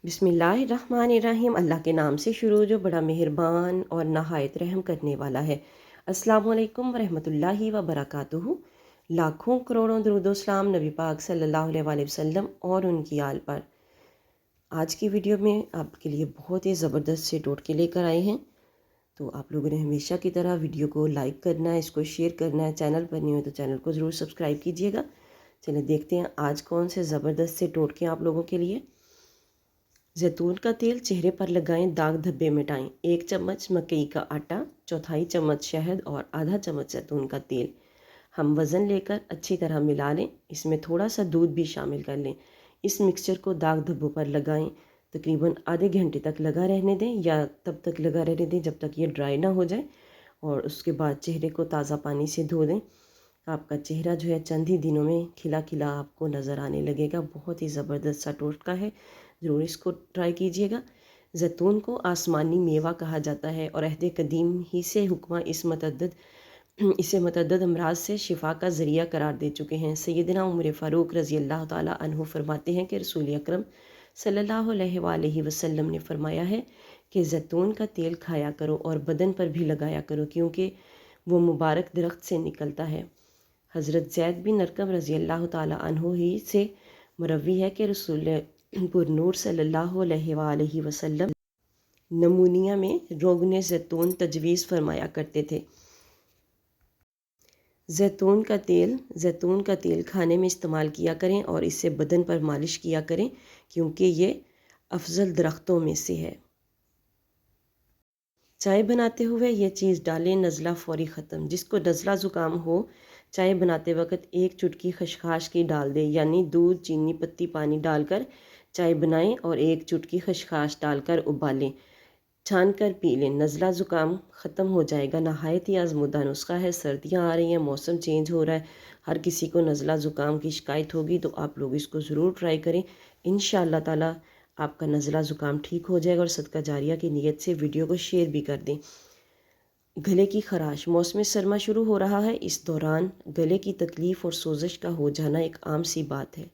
बिस्मिल्लाहिर्रहमानिर्रहीम। अल्लाह के नाम से शुरू जो बड़ा मेहरबान और नहायत रहम करने वाला है। अस्सलामु अलैकुम वरहमतुल्लाहि व बरकातुहू। लाखों करोड़ों दुरूद व सलाम नबी पाक सल्लल्लाहु अलैहि वसल्लम और उनकी आल पर। आज की वीडियो में आपके लिए बहुत ही ज़बरदस्त से टोटके लेकर आए हैं। तो आप लोगों ने हमेशा की तरह वीडियो को लाइक करना है, इसको शेयर करना है। चैनल पर नहीं हो तो चैनल को ज़रूर सब्सक्राइब कीजिएगा। चलिए देखते हैं आज कौन से ज़बरदस्त से टोटके आप लोगों के लिए। जैतून का तेल चेहरे पर लगाएं, दाग धब्बे मिटाएं। 1 चम्मच मकई का आटा, चौथाई चम्मच शहद और आधा चम्मच जैतून का तेल। हम वज़न लेकर अच्छी तरह मिला लें। इसमें थोड़ा सा दूध भी शामिल कर लें। इस मिक्सचर को दाग धब्बों पर लगाएं। तकरीबन आधे घंटे तक लगा रहने दें या तब तक लगा रहने दें जब तक ये ड्राई ना हो जाए। और उसके बाद चेहरे को ताज़ा पानी से धो दें। आपका चेहरा जो है चंद ही दिनों में खिला खिला आपको नज़र आने लगेगा। बहुत ही ज़बरदस्त सा टोटका है, ज़रूर इसको ट्राई कीजिएगा। जैतून को आसमानी मेवा कहा जाता है और अहद कदीम ही से हुक्मा इसे मतअद्दद अमराज से शिफा का ज़रिया करार दे चुके हैं। सैयदना उमर फ़ारूक रज़ी अल्लाह ताला अन्हु फरमाते हैं कि रसूल अकरम सल्लल्लाहु अलैहि वसल्लम ने फरमाया है कि जैतून का तेल खाया करो और बदन पर भी लगाया करो, क्योंकि वो मुबारक दरख्त से निकलता है। हज़रत ज़ैद बिन अरकम रज़ी अल्लाह ताला अन्हु ही से मरवी है कि रसूल पुरनूर सल्लल्लाहु अलैहि वसल्लम नमूनिया में रोगने ज़ैतून तजवीज़ फरमाया करते थे। ज़ैतून का तेल खाने में इस्तेमाल किया करें और इससे बदन पर मालिश किया करें, क्योंकि ये अफजल दरख्तों में से है। चाय बनाते हुए ये चीज़ डालें, नज़ला फ़ौरी ख़त्म। जिसको नज़ला ज़ुकाम हो, चाय बनाते वक्त 1 चुटकी खसखस की डाल दें, यानी दूध, चीनी, पत्ती, पानी डालकर चाय बनाएं और 1 चुटकी खसखस डालकर उबालें, छान कर पी लें। नज़ला ज़ुकाम ख़त्म हो जाएगा। नहायत ही आज़मुदा नुस्खा है। सर्दियाँ आ रही हैं, मौसम चेंज हो रहा है, हर किसी को नज़ला ज़ुकाम की शिकायत होगी, तो आप लोग इसको ज़रूर ट्राई करें। इंशाअल्लाह ताला आपका नज़ला ज़ुकाम ठीक हो जाएगा। और सदका जारिया की नीयत से वीडियो को शेयर भी कर दें। गले की खराश, मौसम सरमा शुरू हो रहा है। इस दौरान गले की तकलीफ़ और सोजिश का हो जाना एक आम सी बात है,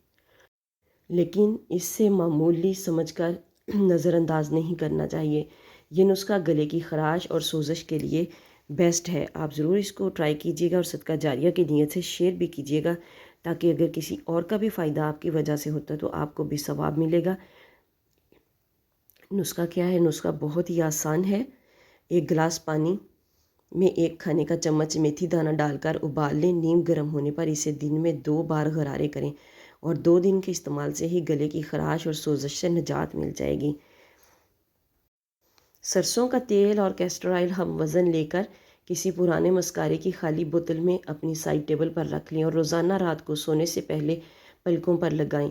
लेकिन इससे मामूली समझकर नज़रअंदाज नहीं करना चाहिए। ये नुस्खा गले की खराश और सोजिश के लिए बेस्ट है। आप ज़रूर इसको ट्राई कीजिएगा और सदका जारिया की नीयत से शेयर भी कीजिएगा, ताकि अगर किसी और का भी फ़ायदा आपकी वजह से होता है तो आपको भी सवाब मिलेगा। नुस्खा क्या है? नुस्खा बहुत ही आसान है। 1 गिलास पानी में 1 खाने का चम्मच मेथी दाना डालकर उबाल लें। नीम गर्म होने पर इसे दिन में 2 बार गरारे करें और 2 दिन के इस्तेमाल से ही गले की खराश और सोजिश से निजात मिल जाएगी। सरसों का तेल और कैस्टर ऑयल हम वज़न लेकर किसी पुराने मस्कारे की खाली बोतल में अपनी साइड टेबल पर रख लें और रोज़ाना रात को सोने से पहले पलकों पर लगाएं।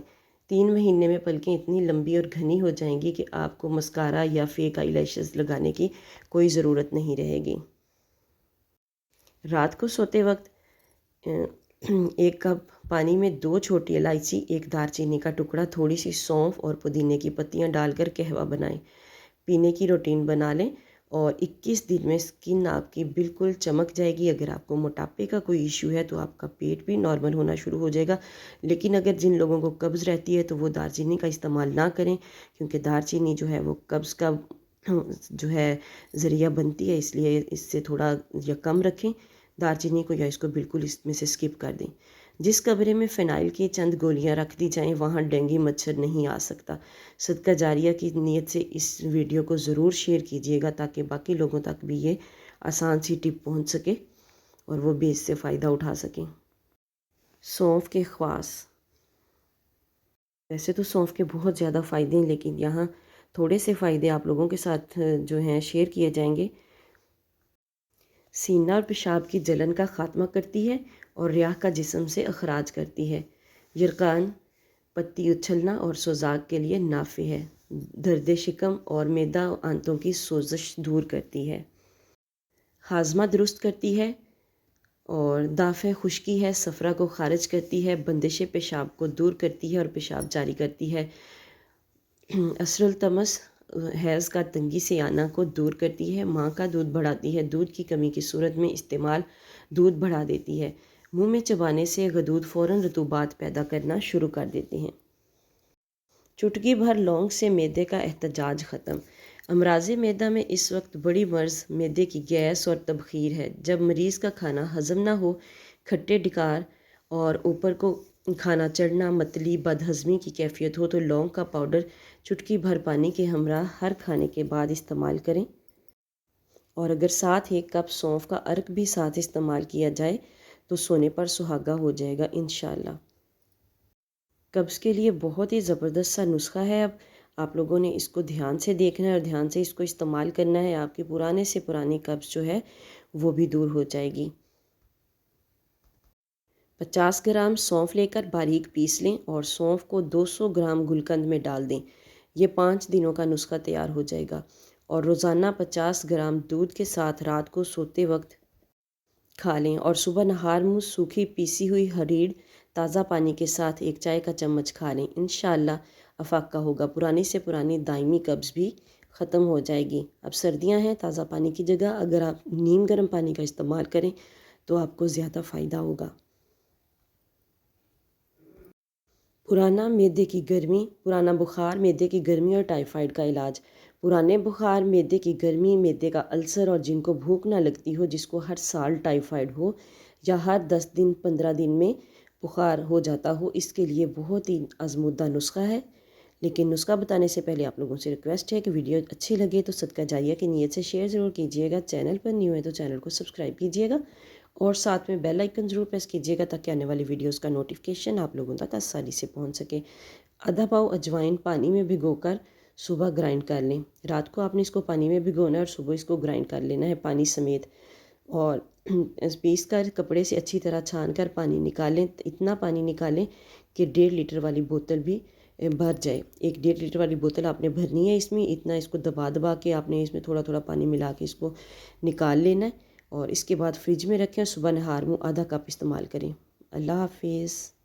3 महीने में पलकें इतनी लंबी और घनी हो जाएंगी कि आपको मस्कारा या फेक आई लैशेज़ लगाने की कोई ज़रूरत नहीं रहेगी। रात को सोते वक्त 1 कप पानी में 2 छोटी इलायची, 1 दालचीनी का टुकड़ा, थोड़ी सी सौंफ और पुदीने की पत्तियां डालकर कहवा बनाएं। पीने की रूटीन बना लें और 21 दिन में स्किन आपकी बिल्कुल चमक जाएगी। अगर आपको मोटापे का कोई इशू है तो आपका पेट भी नॉर्मल होना शुरू हो जाएगा। लेकिन अगर जिन लोगों को कब्ज़ रहती है तो वो दालचीनी का इस्तेमाल ना करें, क्योंकि दालचीनी जो है वो कब्ज़ का जो है ज़रिया बनती है, इसलिए इससे थोड़ा या कम रखें दालचीनी को, या इसको बिल्कुल इसमें से स्किप कर दें। जिस कमरे में फ़िनाइल की चंद गोलियां रख दी जाएं वहाँ डेंगू मच्छर नहीं आ सकता। सदका जारिया की नीयत से इस वीडियो को ज़रूर शेयर कीजिएगा, ताकि बाकी लोगों तक भी ये आसान सी टिप पहुंच सके और वो भी इससे फ़ायदा उठा सकें। सौंफ के ख्वास, वैसे तो सौंफ के बहुत ज़्यादा फ़ायदे हैं, लेकिन यहाँ थोड़े से फ़ायदे आप लोगों के साथ जो हैं शेयर किए जाएंगे। सीना और पेशाब की जलन का ख़ात्मा करती है और रियाह का जिस्म से अखराज करती है। यरकान, पत्ती उछलना और सोजाक के लिए नाफे है। दर्द शिकम और मैदा आंतों की सोजिश दूर करती है। हाजमा दुरुस्त करती है और दाफ़े खुश्की है, सफ़रा को खारिज करती है, बंदिश पेशाब को दूर करती है और पेशाब जारी करती है। असरुल तमस, हैज़ का तंगी से आना को दूर करती है। माँ का दूध बढ़ाती है। दूध की कमी की सूरत में इस्तेमाल दूध बढ़ा देती है। मुंह में चबाने से गदूद फ़ौरन रतूबात पैदा करना शुरू कर देते हैं। چٹکی بھر لونگ سے معدے کا احتجاج ختم۔ امراض معدہ میں اس وقت بڑی مرض معدے کی گیس اور تبخیر ہے۔ جب مریض کا کھانا ہضم نہ ہو، کھٹے ڈکار اور اوپر کو کھانا چڑھنا، متلی، بد ہضمی کی کیفیت ہو تو لونگ کا پاؤڈر چٹکی بھر پانی کے ہمراہ ہر کھانے کے بعد استعمال کریں، اور اگر ساتھ 1 کپ سونف کا عرق بھی ساتھ استعمال کیا جائے تو سونے پر سہاگا ہو جائے گا انشاءاللہ۔ قبض کے لیے بہت ہی زبردست سا نسخہ ہے۔ اب آپ لوگوں نے اس کو دھیان سے دیکھنا ہے اور دھیان سے اس کو استعمال کرنا ہے، آپ کی پرانے سے پرانی قبض جو ہے وہ بھی دور ہو جائے گی۔ 50 گرام سونف لے کر باریک پیس لیں اور سونف کو 200 گرام گلقند میں ڈال دیں۔ یہ 5 دنوں کا نسخہ تیار ہو جائے گا، اور روزانہ 50 گرام دودھ کے ساتھ رات کو سوتے وقت کھا لیں، اور صبح نہار منہ سوکھی پیسی ہوئی ہریڑ تازہ پانی کے ساتھ 1 چائے کا چمچ کھا لیں۔ انشاءاللہ افاقہ ہوگا، پرانی سے پرانی دائمی قبض بھی ختم ہو جائے گی۔ اب سردیاں ہیں، تازہ پانی کی جگہ اگر آپ نیم گرم پانی کا استعمال کریں تو آپ کو زیادہ فائدہ ہوگا۔ پرانا بخار معدے کی گرمی اور ٹائیفائڈ کا علاج۔ پرانے بخار معدے کی گرمی، معدے کا السر، اور جن کو بھوک نہ لگتی ہو، جس کو ہر سال ٹائیفائڈ ہو یا ہر 10 دن 15 دن میں بخار ہو جاتا ہو، اس کے لیے بہت ہی آزمودہ نسخہ ہے۔ لیکن نسخہ بتانے سے پہلے آپ لوگوں سے ریکویسٹ ہے کہ ویڈیو اچھی لگے تو صدقہ جاریہ کی نیت سے شیئر ضرور کیجیے گا، چینل پر نیو ہے تو چینل کو سبسکرائب کیجیے گا، اور ساتھ میں بیل آئیکن ضرور پریس کیجیے گا تاکہ آنے والی ویڈیوز کا نوٹیفیکیشن آپ لوگوں تک آسانی سے پہنچ سکے۔ آدھا پاؤ اجوائن پانی میں بھگو کر صبح گرائنڈ کر لیں۔ رات کو آپ نے اس کو پانی میں بھگونا ہے اور صبح اس کو گرائنڈ کر لینا ہے پانی سمیت، اور پیس کر کپڑے سے اچھی طرح چھان کر پانی نکالیں۔ اتنا پانی نکالیں کہ 1.5 لیٹر والی بوتل بھی بھر جائے۔ 1.5 لیٹر والی بوتل آپ نے بھرنی ہے، اس میں اتنا اس کو دبا دبا کے آپ نے اس میں تھوڑا تھوڑا پانی ملا کے اس کو نکال لینا ہے، اور اس کے بعد فریج میں رکھیں، صبح نہار منہ آدھا کپ استعمال کریں۔ اللہ حافظ۔